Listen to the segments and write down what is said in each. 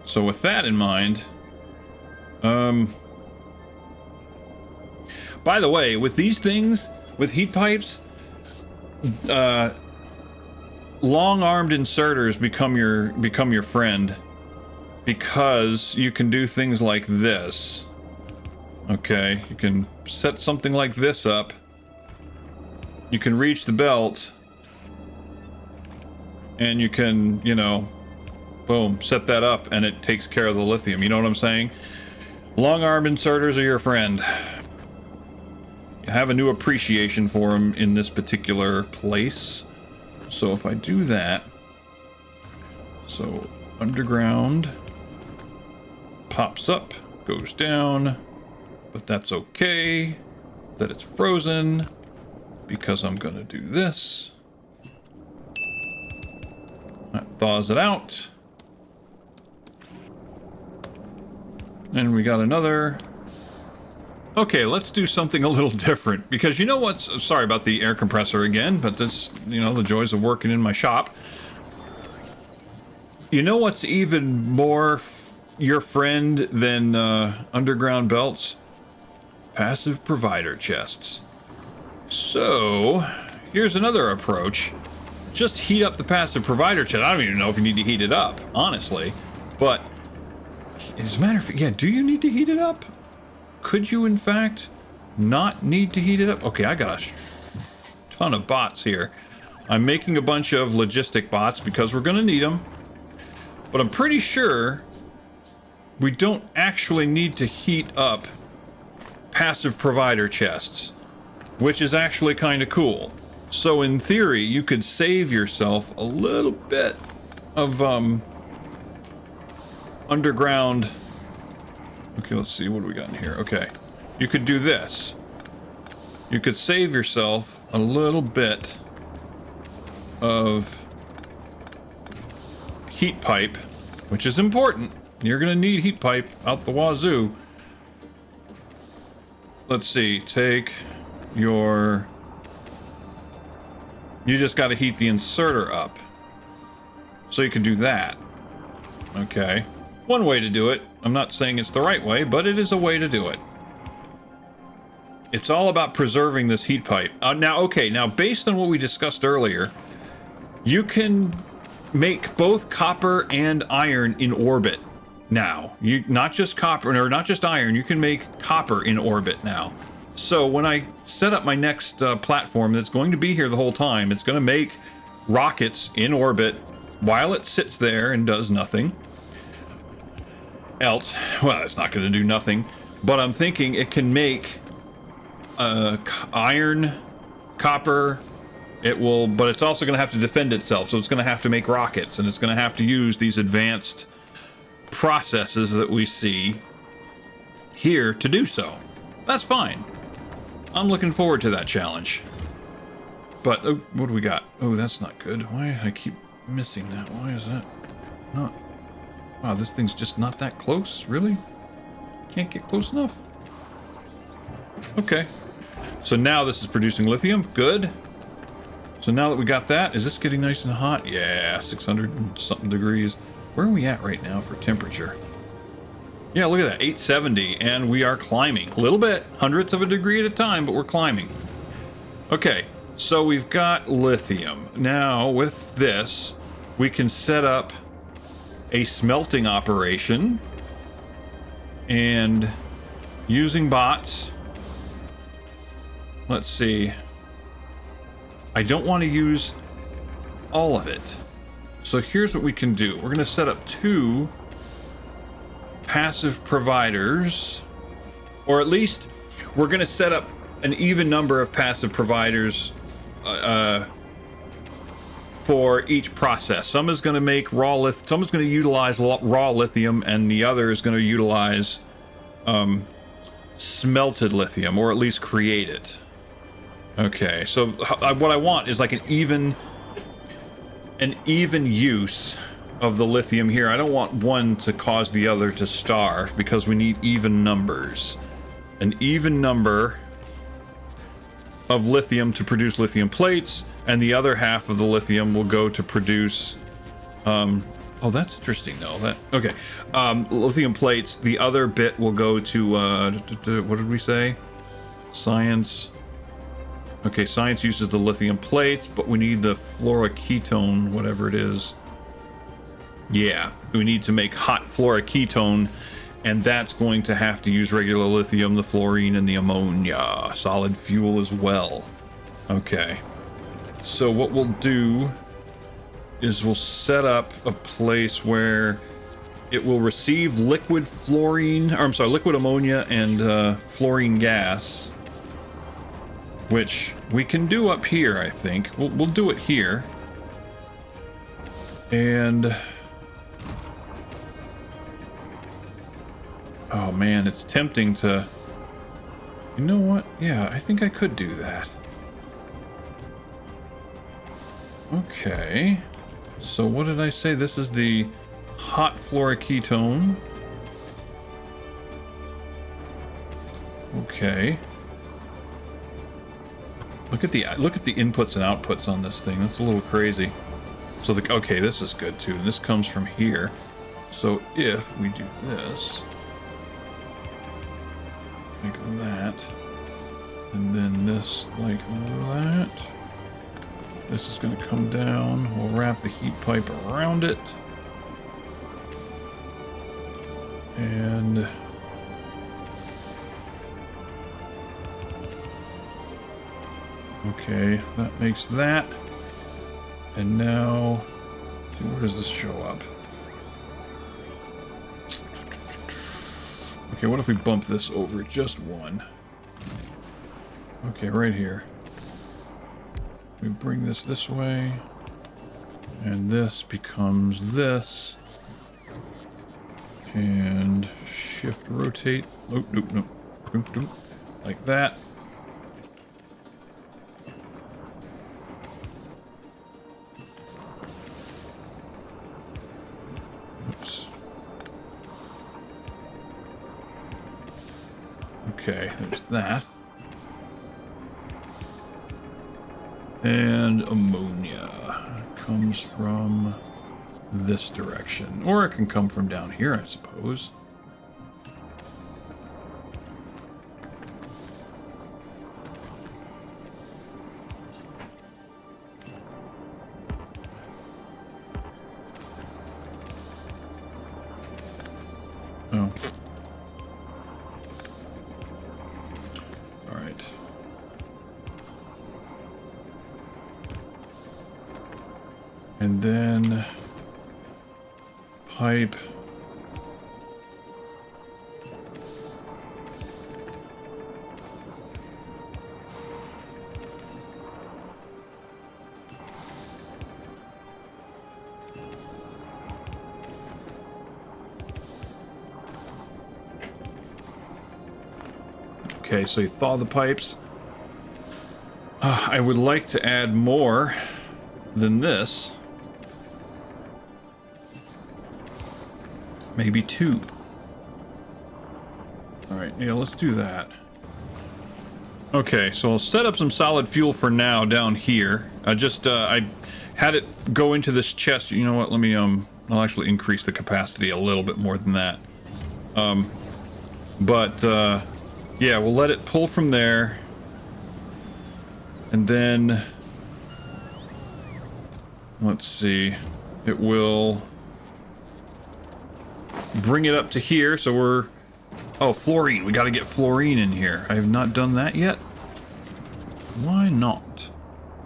So with that in mind, by the way, with these things, with heat pipes, long-armed inserters become your friend, because you can do things like this. Okay, you can set something like this up. You can reach the belt, and you can, you know, boom, set that up, and it takes care of the lithium. You know what I'm saying? Long-armed inserters are your friend. You have a new appreciation for them in this particular place. So if I do that, so underground pops up, goes down, but that's okay that it's frozen, because I'm gonna do this. That thaws it out. And we got another. Okay, let's do something a little different, because you know what's, sorry about the air compressor again, but this, you know, the joys of working in my shop. You know what's even more your friend than underground belts? Passive provider chests. So here's another approach. Just heat up the passive provider chest. I don't even know if you need to heat it up, honestly, but as a matter of fact, yeah, do you need to heat it up? Could you, in fact, not need to heat it up? Okay, I got a ton of bots here. I'm making a bunch of logistic bots because we're going to need them. But I'm pretty sure we don't actually need to heat up passive provider chests, which is actually kind of cool. So in theory, you could save yourself a little bit of underground. Okay, let's see, what do we got in here? Okay, you could do this. You could save yourself a little bit of heat pipe, which is important. You're gonna need heat pipe out the wazoo. Let's see, take your... You just gotta heat the inserter up. So you can do that. Okay. One way to do it. I'm not saying it's the right way, but it is a way to do it. It's all about preserving this heat pipe. Now based on what we discussed earlier, you can make both copper and iron in orbit now. Not just copper, or not just iron, you can make copper in orbit now. So when I set up my next platform that's going to be here the whole time, it's going to make rockets in orbit while it sits there and does nothing else. Well, it's not going to do nothing, but I'm thinking it can make iron, copper. It will, but it's also going to have to defend itself, so it's going to have to make rockets, and it's going to have to use these advanced processes that we see here to do so. That's fine. I'm looking forward to that challenge. But what do we got? Oh, that's not good. Why do I keep missing that? Why is that not? Wow, this thing's just not that close, really? Can't get close enough. Okay. So now this is producing lithium. Good. So now that we got that, is this getting nice and hot? Yeah, 600 and something degrees. Where are we at right now for temperature? Yeah, look at that, 870, and we are climbing. A little bit, hundredths of a degree at a time, but we're climbing. Okay, so we've got lithium. Now, with this, we can set up a smelting operation, and using bots, let's see, I don't want to use all of it. So here's what we can do. We're going to set up 2 passive providers, or at least we're going to set up an even number of passive providers for each process. Some is going to make raw lithium, some is going to utilize raw lithium, and the other is going to utilize smelted lithium, or at least create it. Okay, so what I want is like an even use of the lithium here. I don't want one to cause the other to starve, because we need even numbers. An even number of lithium to produce lithium plates, and the other half of the lithium will go to produce Oh, that's interesting, though. That okay. Lithium plates. The other bit will go to what did we say? Science. Okay, science uses the lithium plates, but we need the fluoroketone, whatever it is. Yeah, we need to make hot fluoroketone, and that's going to have to use regular lithium, the fluorine, and the ammonia. Solid fuel as well. Okay. So what we'll do is we'll set up a place where it will receive liquid fluorine, or I'm sorry, liquid ammonia and fluorine gas, which we can do up here, I think. We'll do it here. And oh man, it's tempting to, you know what? Yeah, I think I could do that. Okay. So what did I say? This is the hot fluoroketone. Okay. Look at the inputs and outputs on this thing. That's a little crazy. So okay, this is good too. This comes from here. So if we do this, like that, and then this like that. This is going to come down. We'll wrap the heat pipe around it. And okay, that makes that. And now, where does this show up? Okay, what if we bump this over just one? Okay, right here. We bring this way, and this becomes this, and shift rotate. Oh, nope, like that. Oops. Okay, there's that. And ammonia comes from this direction. Or it can come from down here, I suppose. Oh. All right. And then pipe. Okay, so you thaw the pipes. I would like to add more than this. Maybe 2. Alright, yeah, let's do that. Okay, so I'll set up some solid fuel for now down here. I had it go into this chest. You know what, let me, I'll actually increase the capacity a little bit more than that. Yeah, we'll let it pull from there. And then, let's see, it will bring it up to here, so we're... Oh, fluorine. We gotta get fluorine in here. I have not done that yet. Why not?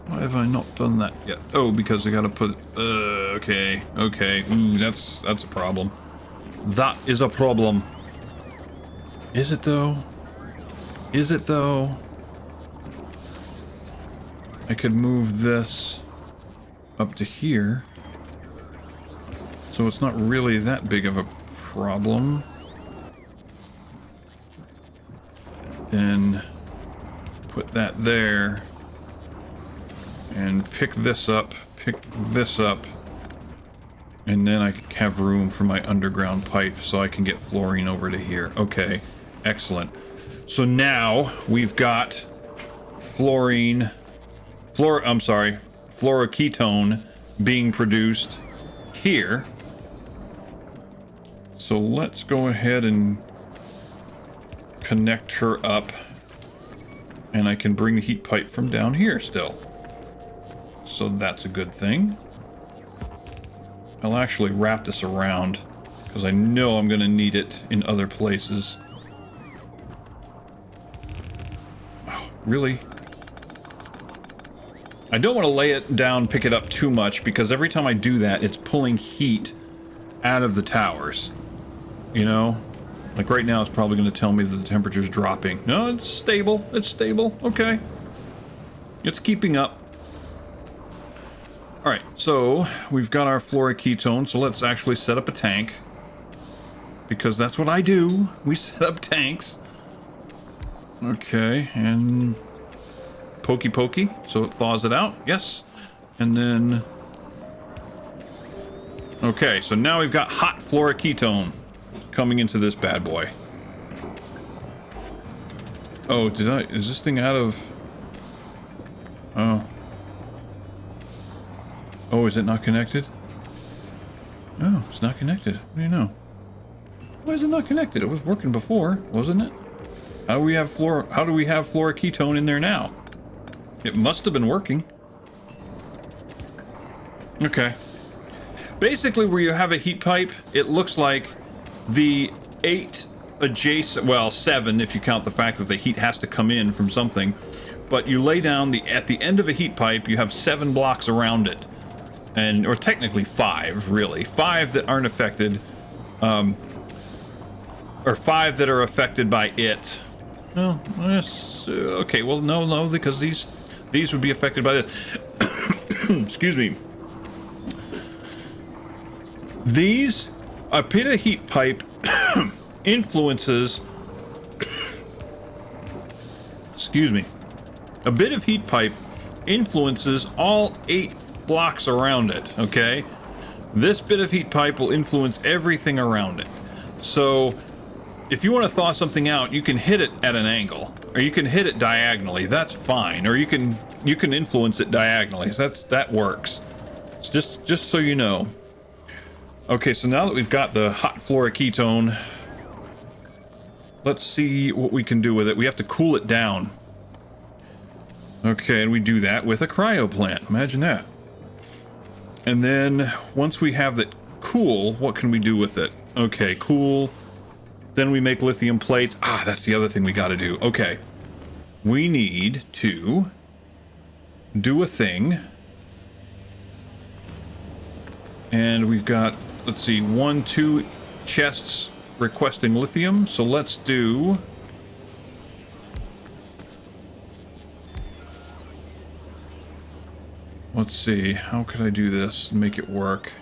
Why have I not done that yet? Oh, because I gotta put... okay. Ooh, that's a problem. That is a problem. Is it, though? Is it, though? I could move this up to here. So it's not really that big of a problem. Then put that there. And pick this up. And then I have room for my underground pipe so I can get fluorine over to here. Okay, excellent. So now we've got fluoroketone being produced here. So let's go ahead and connect her up. And I can bring the heat pipe from down here still. So that's a good thing. I'll actually wrap this around, because I know I'm going to need it in other places. Oh, really? I don't want to lay it down, pick it up too much, because every time I do that, it's pulling heat out of the towers. You know? Like right now, it's probably going to tell me that the temperature's dropping. No, it's stable. It's stable. Okay. It's keeping up. Alright, so we've got our fluoroketone, so let's actually set up a tank. Because that's what I do. We set up tanks. Okay, and pokey pokey, so it thaws it out. Yes. And then... Okay, so now we've got hot fluoroketone coming into this bad boy. Oh, is this thing out of... Oh. Oh, is it not connected? Oh, it's not connected. What do you know? Why is it not connected? It was working before, wasn't it? How do we have fluoroketone in there now? It must have been working. Okay. Basically, where you have a heat pipe, it looks like the 8 adjacent, well, 7 if you count the fact that the heat has to come in from something, but you lay down at the end of a heat pipe, you have 7 blocks around it. Or technically 5, really. 5 that aren't affected, or 5 that are affected by it. Well, okay, well, no, because these would be affected by this. Excuse me. A pit of heat pipe influences... Excuse me. A bit of heat pipe influences all 8 blocks around it, okay? This bit of heat pipe will influence everything around it. So, if you want to thaw something out, you can hit it at an angle, or you can hit it diagonally. That's fine. Or you can influence it diagonally. That works. It's just so you know. Okay, so now that we've got the hot fluoroketone, let's see what we can do with it. We have to cool it down. Okay, and we do that with a cryo plant. Imagine that. And then, once we have that cool, what can we do with it? Okay, cool. Then we make lithium plates. Ah, that's the other thing we gotta do. Okay. We need to do a thing. And we've got, let's see, 2 chests requesting lithium. So let's do... Let's see, how could I do this and make it work?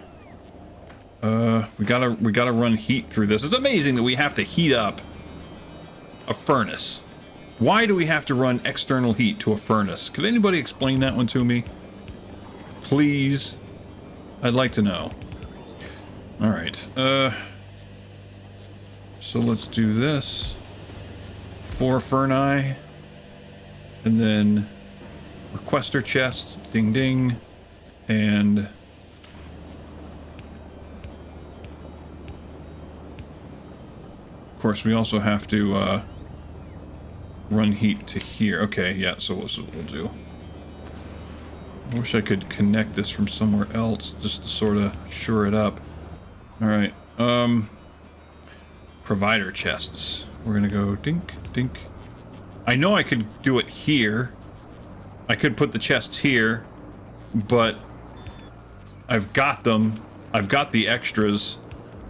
We gotta run heat through this. It's amazing that we have to heat up a furnace. Why do we have to run external heat to a furnace? Could anybody explain that one to me? Please. I'd like to know. Alright, so let's do this. 4 Ferni. And then requester chest, ding ding, and of course we also have to run heat to here. Okay, yeah, so this is what we'll do. I wish I could connect this from somewhere else just to sort of shore it up. Alright, provider chests. We're gonna go dink, dink. I know I could do it here. I could put the chests here, but I've got them. I've got the extras,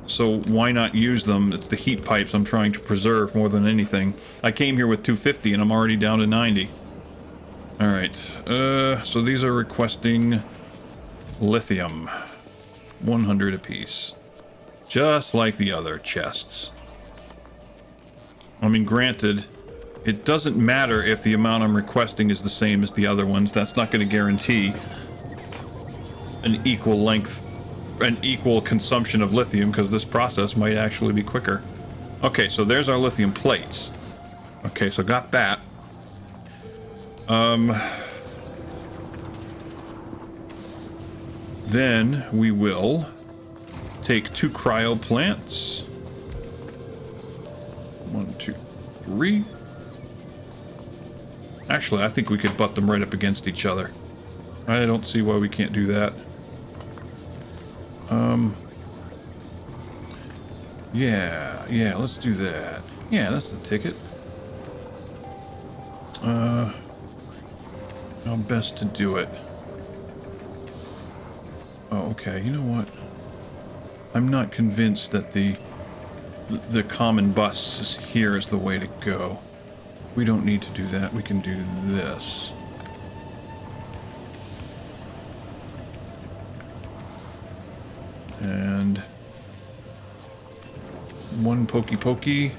so why not use them? It's the heat pipes I'm trying to preserve more than anything. I came here with 250 and I'm already down to 90. Alright, so these are requesting lithium. 100 apiece. Just like the other chests. I mean, granted, it doesn't matter if the amount I'm requesting is the same as the other ones. That's not going to guarantee an equal length, an equal consumption of lithium, because this process might actually be quicker. Okay, so there's our lithium plates. Okay, so got that. Then we will take 2 cryo plants. 1, 2, 3. Actually, I think we could butt them right up against each other. I don't see why we can't do that. Yeah, let's do that. Yeah, that's the ticket. How best to do it? Oh, okay, you know what? I'm not convinced that the common bus here is the way to go. We don't need to do that. We can do this. And one pokey pokey.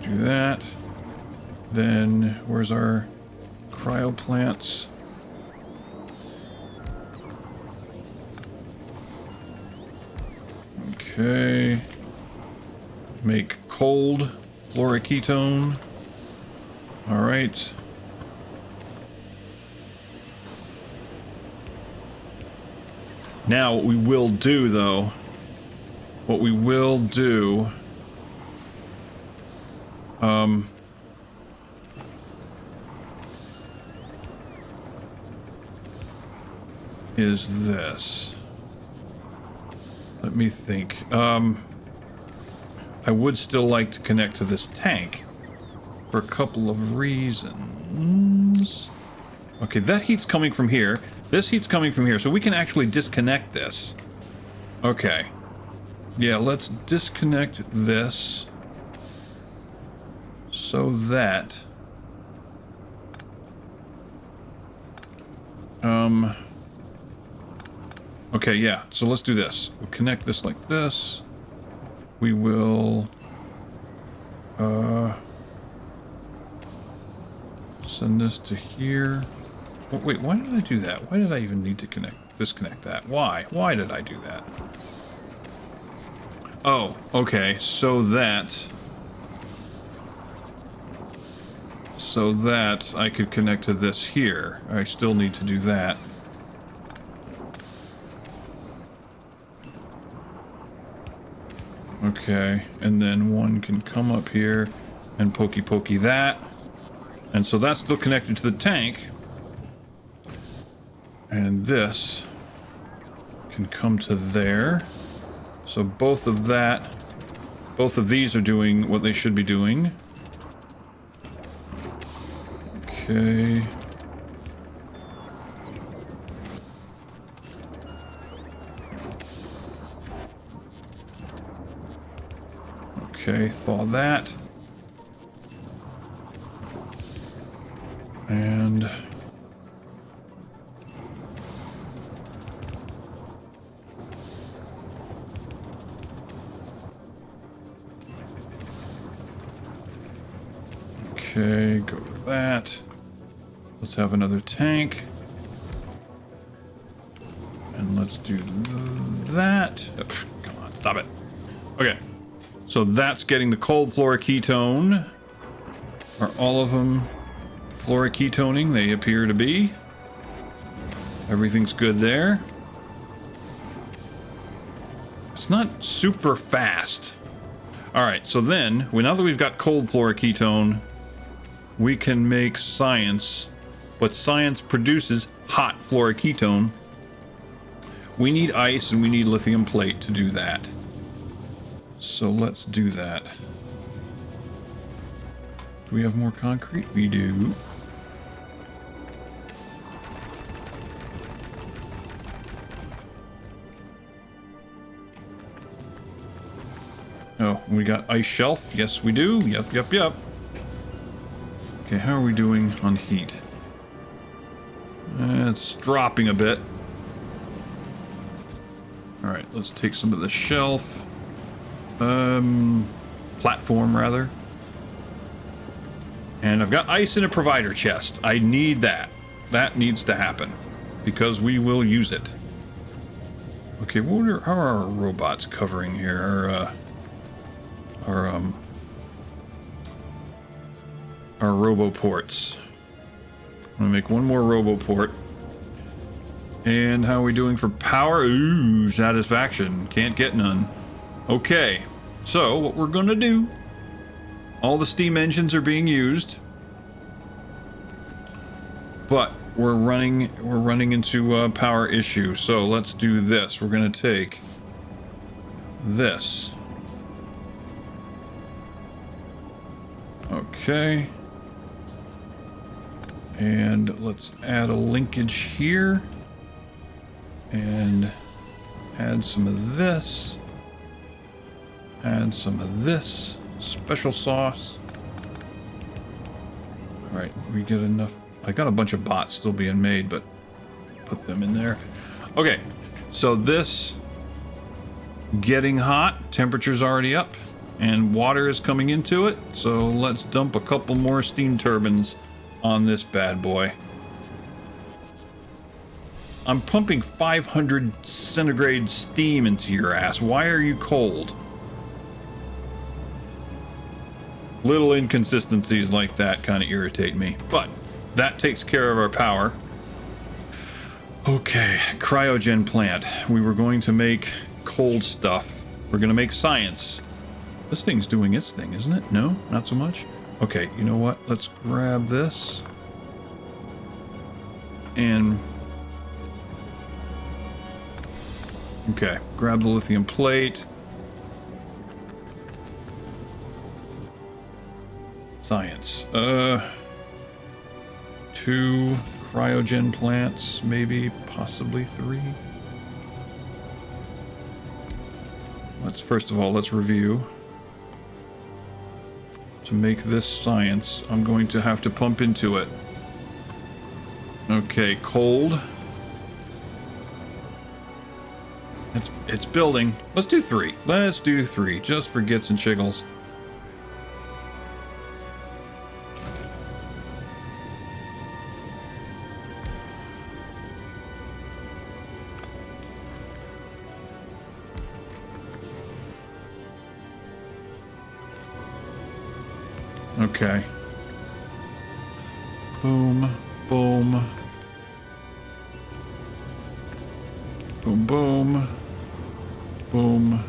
Do that. Then where's our cryo plants? Okay. Make cold fluoroketone. All right. Now, what we will do, though, is this. Let me think. I would still like to connect to this tank for a couple of reasons. Okay, that heat's coming from here. This heat's coming from here, so we can actually disconnect this. Okay. Yeah, let's disconnect this so that okay, yeah, so let's do this. We'll connect this like this. We will send this to here. Oh, wait, why did I do that? Why did I even need to disconnect that? Why did I do that? Oh, okay, so that I could connect to this here. I still need to do that. Okay, and then one can come up here and pokey that. And so that's still connected to the tank. And this can come to there. So both of these are doing what they should be doing. Okay. Okay, thaw that. And okay, go to that. Let's have another tank. And let's do that. Oh, come on, stop it. Okay. So that's getting the cold fluoroketone. Are all of them fluoroketoning? They appear to be. Everything's good there. It's not super fast. Alright, so then, now that we've got cold fluoroketone, we can make science. But science produces hot fluoroketone. We need ice and we need lithium plate to do that. So let's do that. Do we have more concrete? We do. Oh, we got ice shelf. Yes, we do. Yep. Okay, how are we doing on heat? It's dropping a bit. Alright, let's take some of the shelf. Platform, rather. And I've got ice in a provider chest. I need that. That needs to happen. Because we will use it. Okay, how are our robots covering here? Our roboports. I'm gonna make one more roboport. And how are we doing for power? Ooh, satisfaction. Can't get none. Okay, so what we're gonna do, all the steam engines are being used, but we're running into a power issue. So let's do this. We're gonna take this. Okay. And let's add a linkage here. And add some of this. Add some of this. Special sauce. Alright, we get enough. I got a bunch of bots still being made, but put them in there. Okay, so this getting hot, temperature's already up, and water is coming into it. So let's dump a couple more steam turbines on this bad boy. I'm pumping 500 centigrade steam into your ass. Why are you cold? Little inconsistencies like that kind of irritate me, but that takes care of our power. Okay, cryogen plant. We were going to make cold stuff. We're going to make science. This thing's doing its thing, isn't it? No, not so much. Okay, you know what? Let's grab this. And... okay, grab the lithium plate. Science. 2 cryogen plants, maybe, possibly 3. Let's first of all, let's review. To make this science, I'm going to have to pump into it. Okay, cold. It's building. Let's do 3. Let's do 3, just for gits and shiggles. Okay. Boom, boom. Boom, boom. Boom.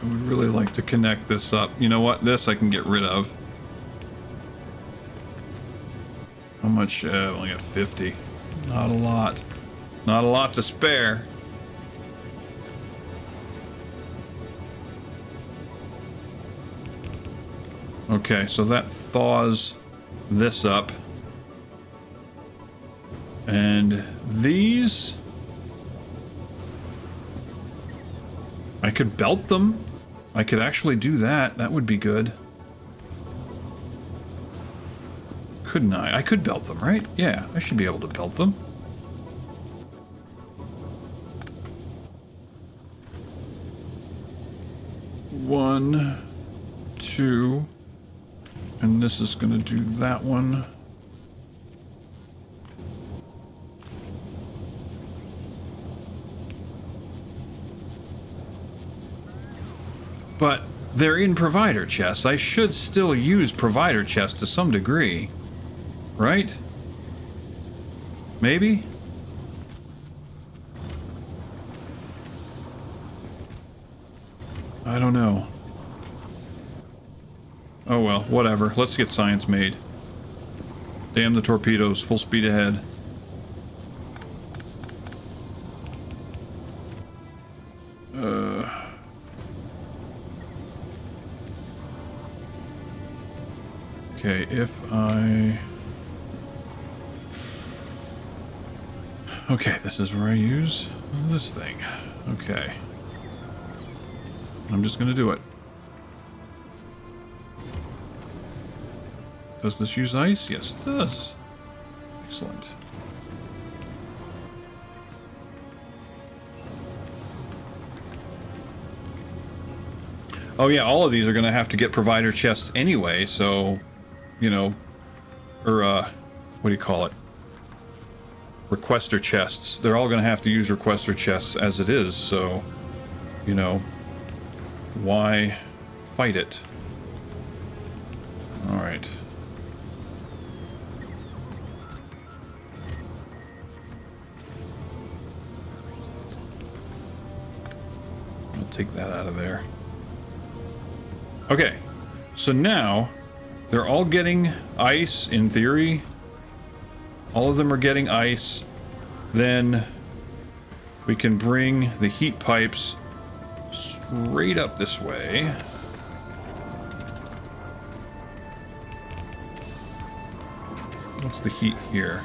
I would really like to connect this up. You know what? This I can get rid of. How much? I only got 50. Not a lot. Not a lot to spare. Okay, so that thaws this up. And these... I could belt them. I could actually do that. That would be good. Couldn't I? I could belt them, right? Yeah, I should be able to belt them. One, 2, and this is going to do that one. But they're in provider chests. I should still use provider chests to some degree. Right? Maybe? I don't know. Oh well, whatever. Let's get science made. Damn the torpedoes, full speed ahead. Okay, if I... okay, this is where I use this thing. Okay. I'm just gonna do it. Does this use ice? Yes, it does. Excellent. Oh yeah, all of these are going to have to get provider chests anyway, so, you know, or, what do you call it? Requester chests. They're all going to have to use requester chests as it is, so, you know, why fight it? Alright. I'll take that out of there. Okay, so now they're all getting ice in theory. All of them are getting ice. Then we can bring the heat pipes straight up this way. What's the heat here?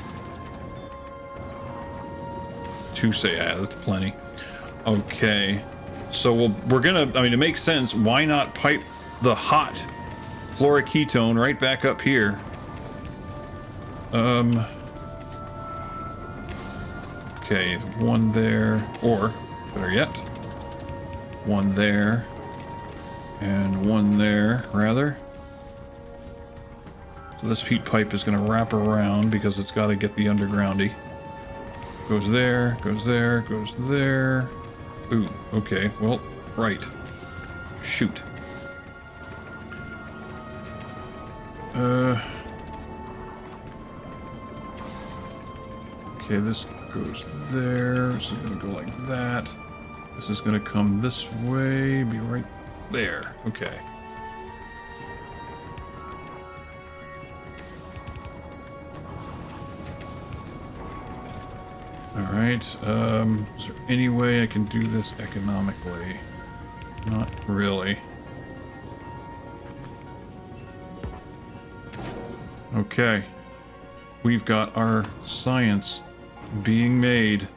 2 say, yeah, that's plenty. Okay, so we're gonna, I mean, it makes sense. Why not pipe the hot fluoroketone right back up here? Okay, one there, or better yet, one there, and one there, rather. So this heat pipe is going to wrap around because it's got to get the undergroundy. Goes there, goes there, goes there. Ooh, okay, well, right. Shoot. Okay, this goes there. This is going to go like that. This is going to come this way, be right there. Okay. Alright, is there any way I can do this economically? Not really. Okay. We've got our science being made.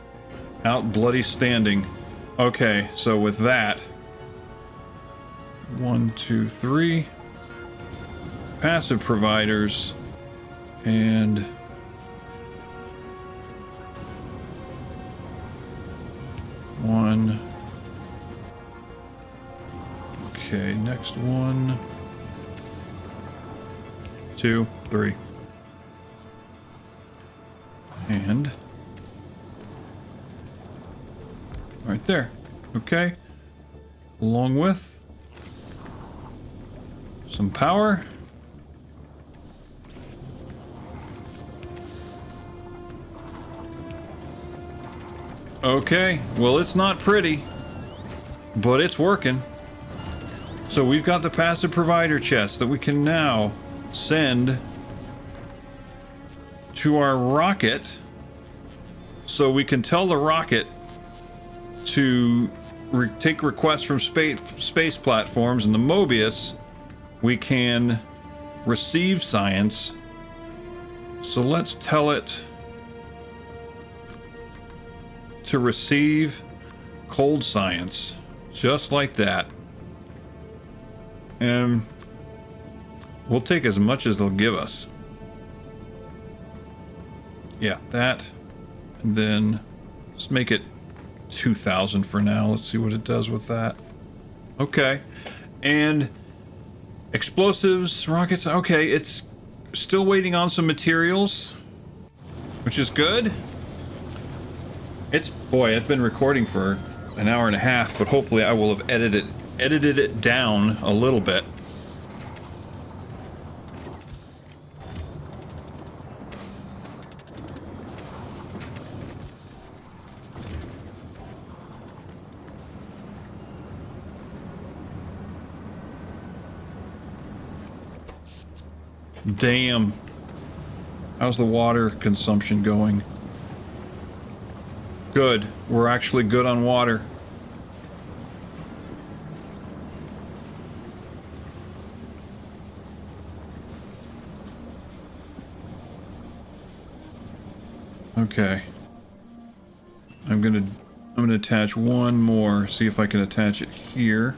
Out bloody standing. Okay, so with that... 1, 2, 3. Passive providers. And... one. Okay, next one. 2, 3. And right there. Okay. Along with some power. Okay, well, it's not pretty, but it's working. So we've got the passive provider chest that we can now send to our rocket, so we can tell the rocket to take requests from space platforms, and the Mobius we can receive science. So let's tell it to receive cold science, just like that. And we'll take as much as they'll give us. Yeah, that. And then let's make it 2,000 for now. Let's see what it does with that. Okay. And explosives, rockets. Okay, it's still waiting on some materials, which is good. It's been recording for an hour and a half, but hopefully I will have edited it down a little bit. Damn. How's the water consumption going? Good. We're actually good on water. Okay. I'm gonna attach one more, see if I can attach it here.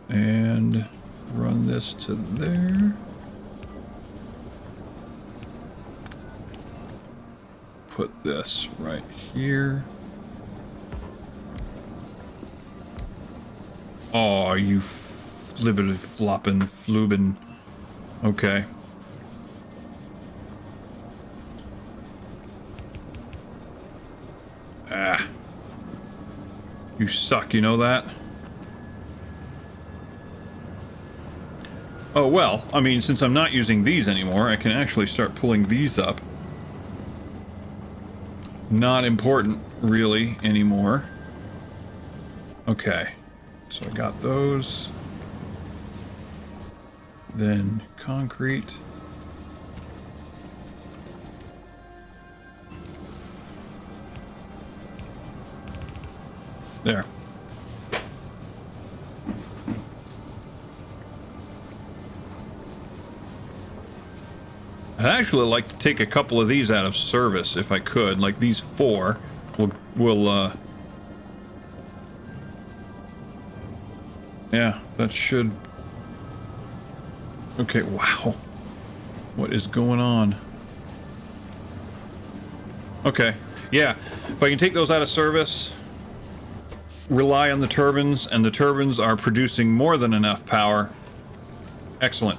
And run this to there. Put this right here. Oh, you flibbity floppin' flubin. Okay. Ah. You suck, you know that? Oh, well, I mean, since I'm not using these anymore, I can actually start pulling these up. Not important, really, anymore. Okay. So I got those. Then concrete. There. I'd actually like to take a couple of these out of service if I could, like these 4 will yeah, that should. Okay, wow. What is going on? Okay. Yeah, if I can take those out of service, rely on the turbines, and the turbines are producing more than enough power. Excellent.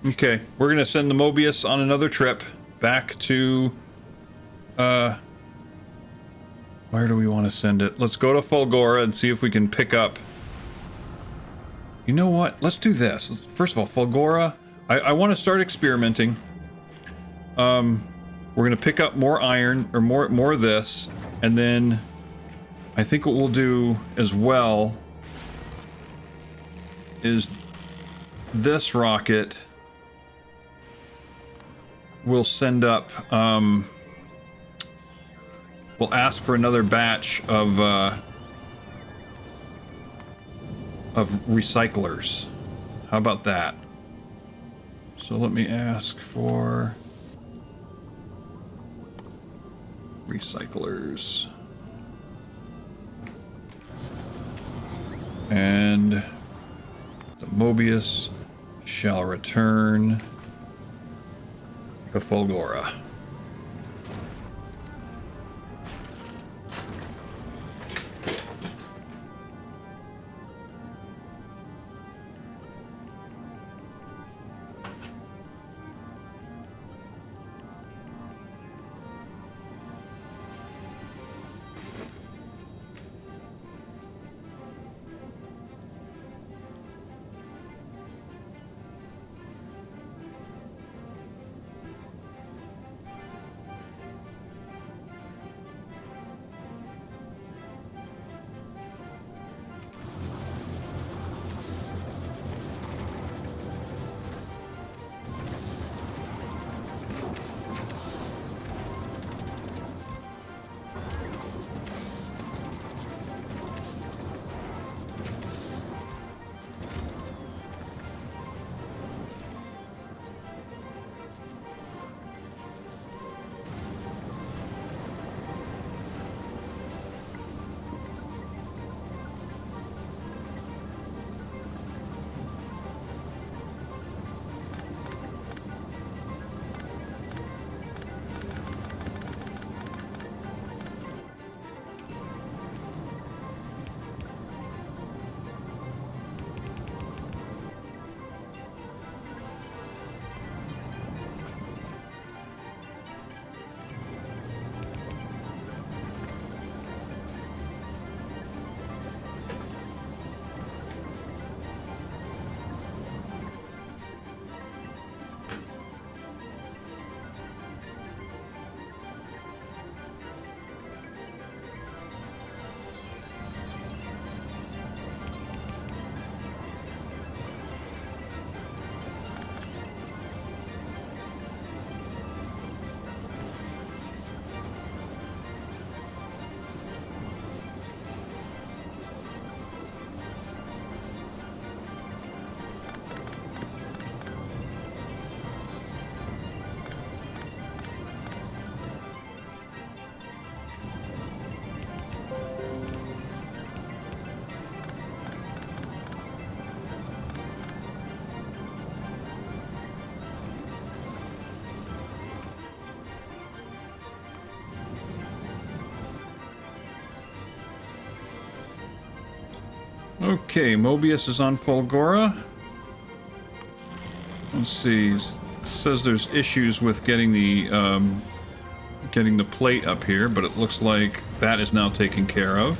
Okay, we're gonna send the Mobius on another trip back to where do we want to send it? Let's go to Fulgora and see if we can pick up. You know what? Let's do this. First of all, Fulgora, I want to start experimenting. We're gonna pick up more iron, or more of this, and then I think what we'll do as well is this rocket will send up, we'll ask for another batch of recyclers. How about that? So let me ask for recyclers. And the Mobius shall return to Fulgora. Okay, Mobius is on Fulgora. Let's see. Says there's issues with getting the plate up here, but it looks like that is now taken care of.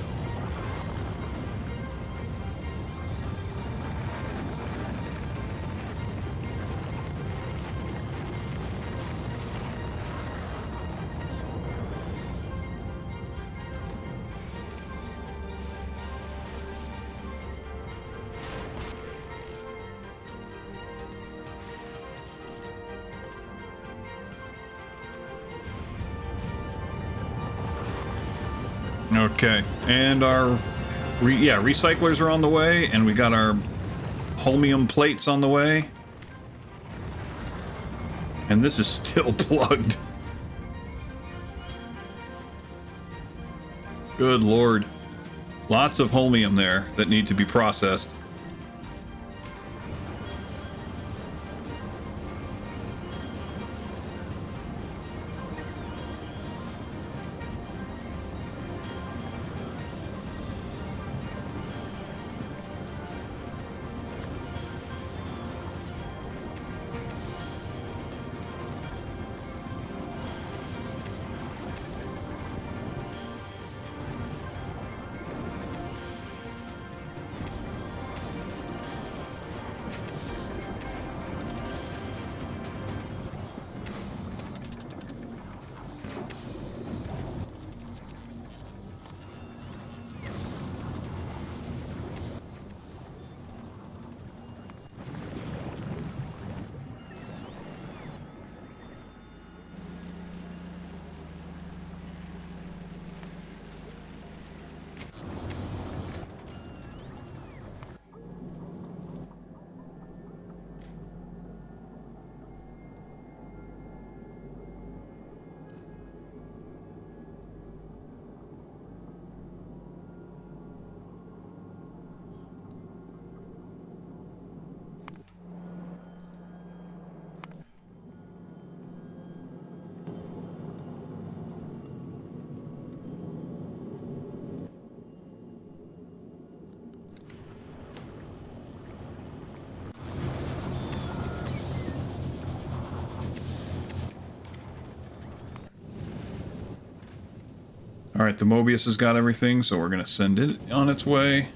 Okay, and our recyclers are on the way, and we got our holmium plates on the way, and this is still plugged. Good lord, lots of holmium there that need to be processed. All right, the Mobius has got everything, so we're gonna send it on its way.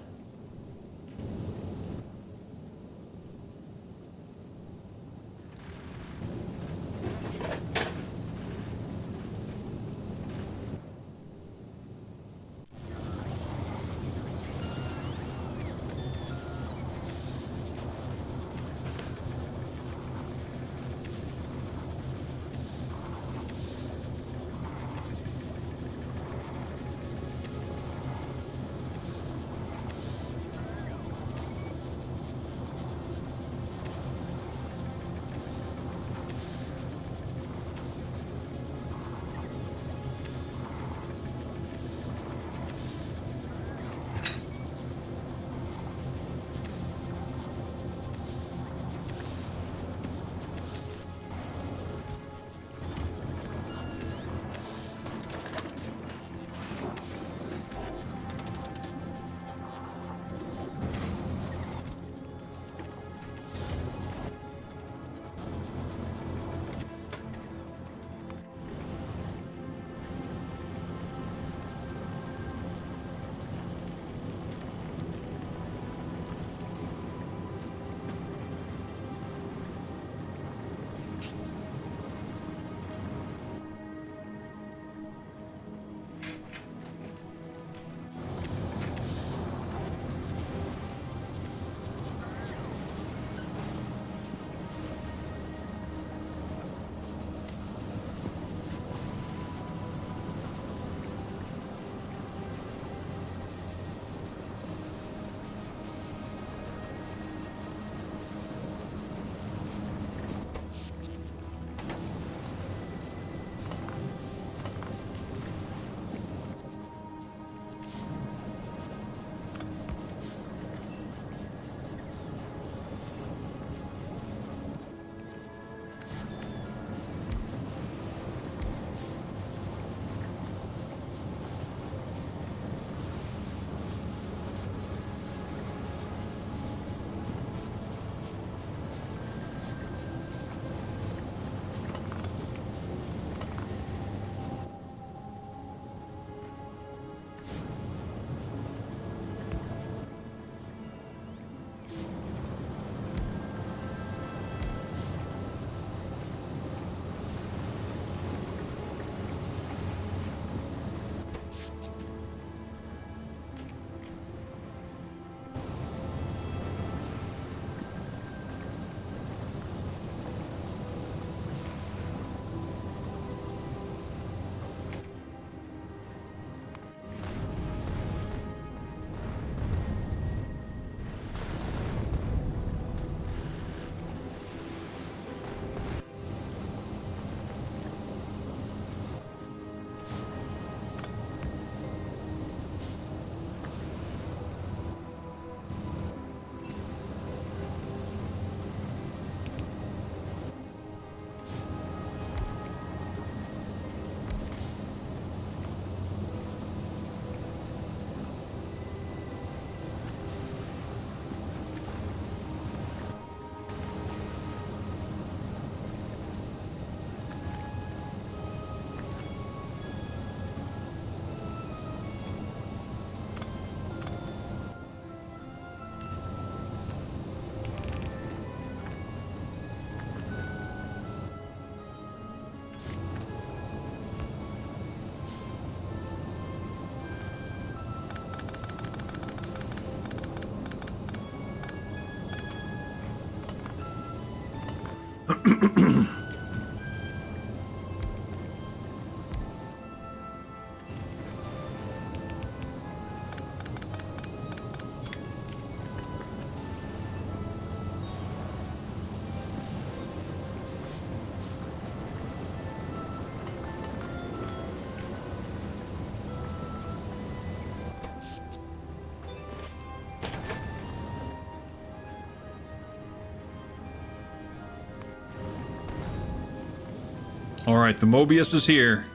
All right, the Mobius is here.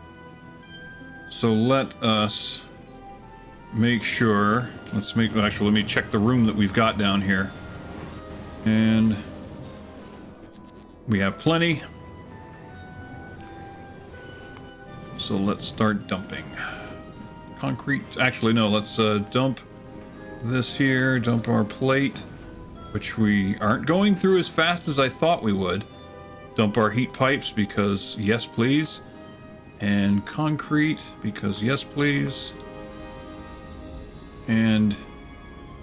So let us make sure. Actually, let me check the room that we've got down here. And we have plenty. So let's start dumping. Concrete. Actually, no, let's dump this here, dump our plate, which we aren't going through as fast as I thought we would. Dump our heat pipes because yes, please. And concrete because yes, please. And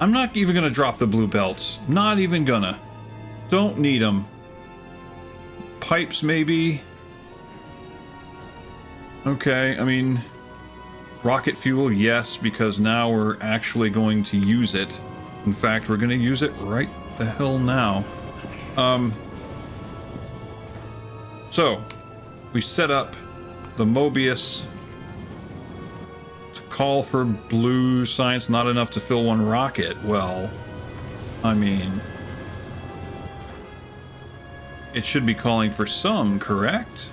I'm not even gonna drop the blue belts. Not even gonna. Don't need them. Pipes maybe. Okay, I mean, rocket fuel, yes, because now we're actually going to use it. In fact, we're gonna use it right the hell now. So, we set up the Mobius to call for blue science, not enough to fill one rocket. Well, I mean, it should be calling for some, correct?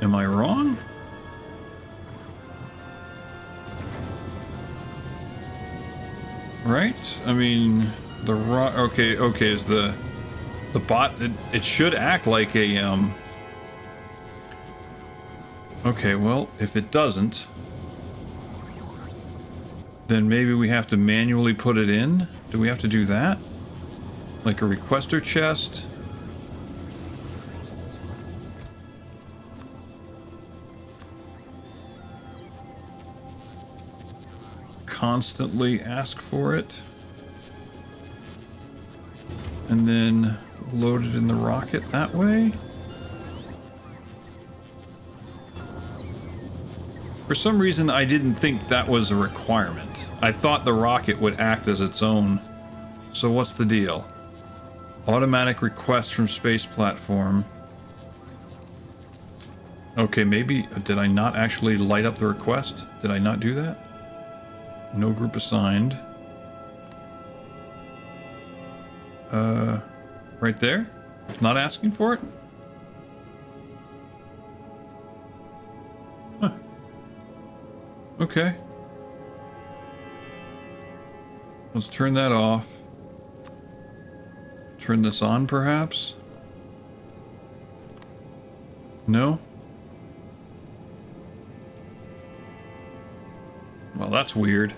Am I wrong? Right? I mean, okay, is the bot, it should act like a, okay, well, if it doesn't, then maybe we have to manually put it in? Do we have to do that? Like a requester chest? Constantly ask for it? And then load it in the rocket that way? For some reason, I didn't think that was a requirement. I thought the rocket would act as its own. So what's the deal? Automatic request from space platform. Okay, maybe... Did I not actually light up the request? Did I not do that? No group assigned. Right there? It's not asking for it? Huh. Okay. Let's turn that off. Turn this on, perhaps? No? Well, that's weird.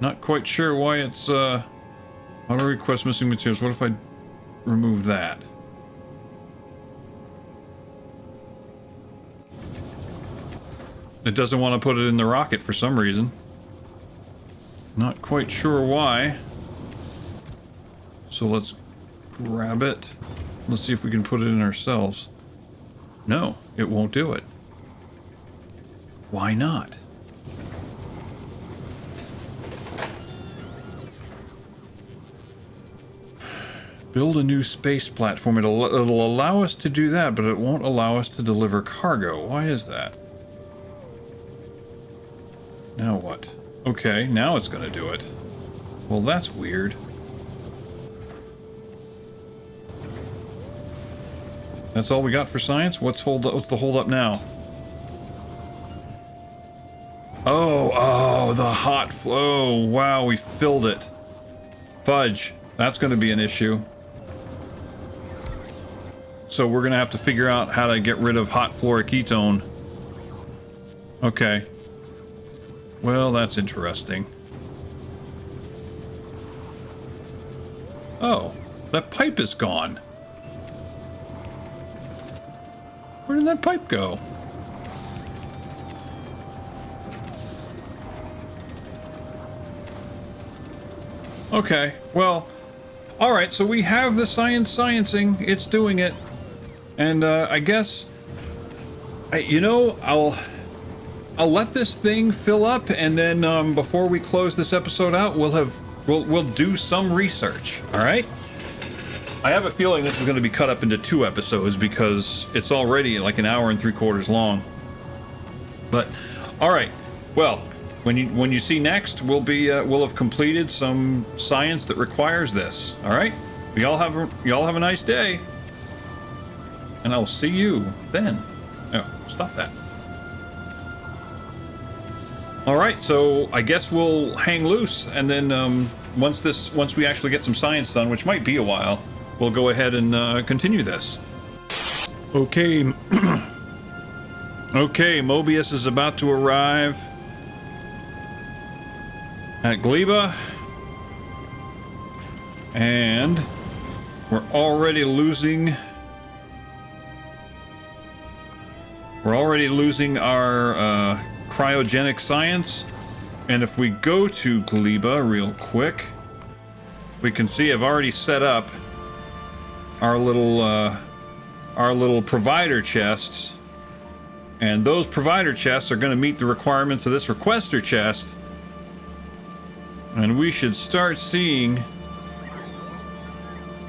Not quite sure why it's, auto request missing materials. What if I remove that? It doesn't want to put it in the rocket for some reason. Not quite sure why. So let's grab it. Let's see if we can put it in ourselves. No, it won't do it. Why not? Build a new space platform. It'll allow us to do that, but it won't allow us to deliver cargo. Why is that? Now what? Okay, now it's gonna do it. Well, that's weird. That's all we got for science? What's the hold up now? Oh, the hot flow. Wow, we filled it. Fudge. That's gonna be an issue. So we're gonna have to figure out how to get rid of hot fluoric ketone. Okay. Well, that's interesting. Oh, that pipe is gone. Where did that pipe go? Okay, well, alright, so we have the sciencing. It's doing it. And I guess, I'll let this thing fill up, and then before we close this episode out, we'll do some research. All right. I have a feeling this is going to be cut up into 2 episodes because it's already like an hour and 3/4 long. But all right. Well, when you see next, we'll have completed some science that requires this. All right. Y'all have a nice day, and I'll see you then. Oh, stop that. All right, so I guess we'll hang loose, and then once we actually get some science done, which might be a while, we'll go ahead and continue this. Okay. Okay, Mobius is about to arrive at Gleba, and we're already losing our cryogenic science. And if we go to Gleba real quick, we can see I've already set up our little provider chests, and those provider chests are going to meet the requirements of this requester chest, and we should start seeing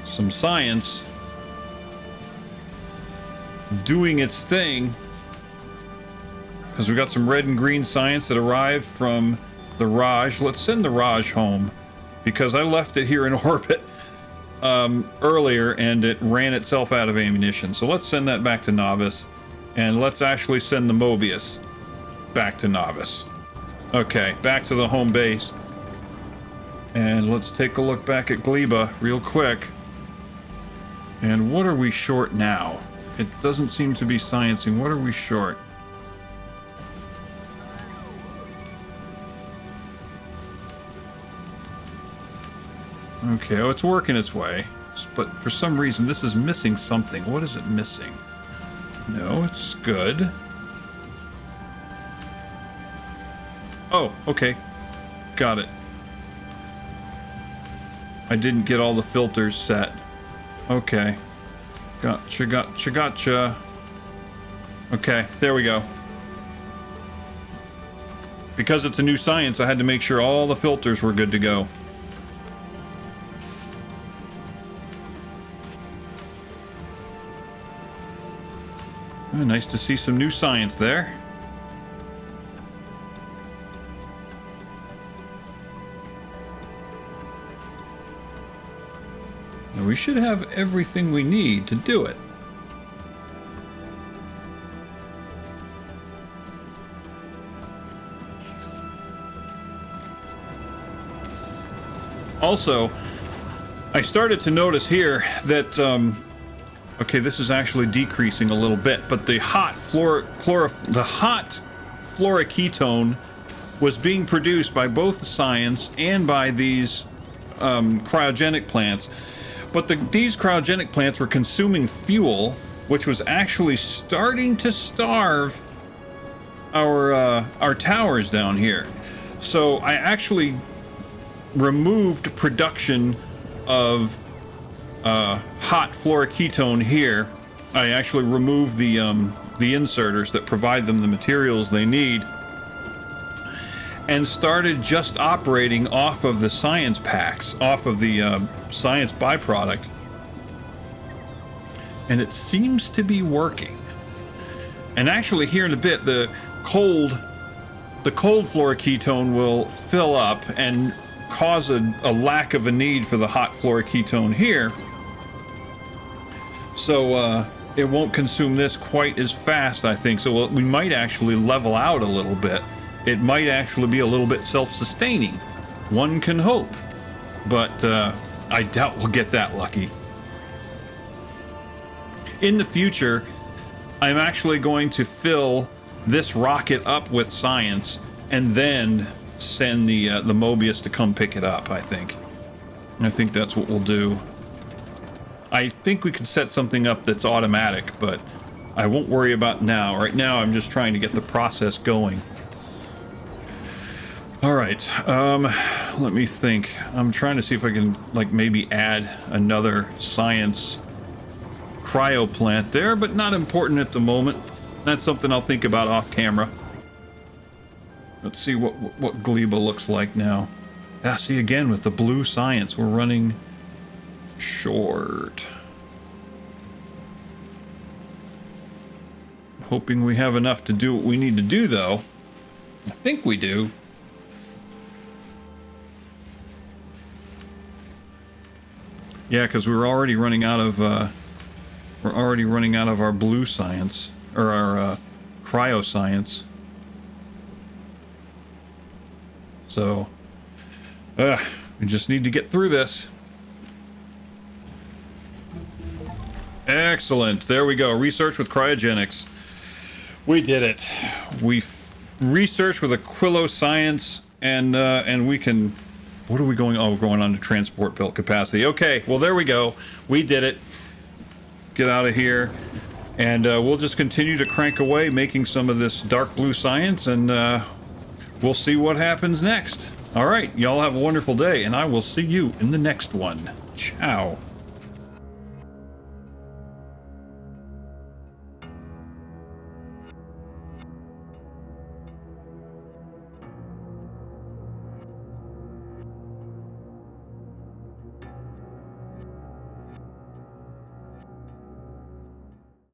some science doing its thing, because we got some red and green science that arrived from the Raj. Let's send the Raj home, because I left it here in orbit earlier and it ran itself out of ammunition. So let's send that back to Novice, and let's actually send the Mobius back to Novice. Okay, back to the home base, and let's take a look back at Gleba real quick. And what are we short now? It doesn't seem to be sciencing. What are we short? Okay, oh, it's working its way. But for some reason, this is missing something. What is it missing? No, it's good. Oh, okay. Got it. I didn't get all the filters set. Okay. Gotcha. Okay, there we go. Because it's a new science, I had to make sure all the filters were good to go. Oh, nice to see some new science there. Now we should have everything we need to do it. Also, I started to notice here that okay, this is actually decreasing a little bit, but the hot fluoroketone was being produced by both the science and by these cryogenic plants. But these cryogenic plants were consuming fuel, which was actually starting to starve our towers down here. So I actually removed production of hot fluoroketone here. I actually removed the inserters that provide them the materials they need, and started just operating off of the science packs, off of the science byproduct, and it seems to be working. And actually, here in a bit, the cold fluoroketone will fill up and cause a lack of a need for the hot fluoroketone here. So it won't consume this quite as fast, I think. So we might actually level out a little bit. It might actually be a little bit self-sustaining. One can hope. But I doubt we'll get that lucky. In the future, I'm actually going to fill this rocket up with science and then send the Mobius to come pick it up, I think. I think that's what we'll do. I think we could set something up that's automatic, but I won't worry about now. Right now, I'm just trying to get the process going. All right, let me think. I'm trying to see if I can, like, maybe add another science cryo plant there, but not important at the moment. That's something I'll think about off camera. Let's see what Gleba looks like now. Ah, see, again, with the blue science, we're running short. Hoping we have enough to do what we need to do, though. I think we do. Yeah, because we're already running out of our blue science, or our cryo science. So, we just need to get through this. Excellent. There we go. Research with cryogenics. We did it. We researched with Aquilo science, and we can. What are we going? Oh, we're going on to transport belt capacity. Okay. Well, there we go. We did it. Get out of here, and we'll just continue to crank away, making some of this dark blue science, and we'll see what happens next. All right. Y'all have a wonderful day, and I will see you in the next one. Ciao.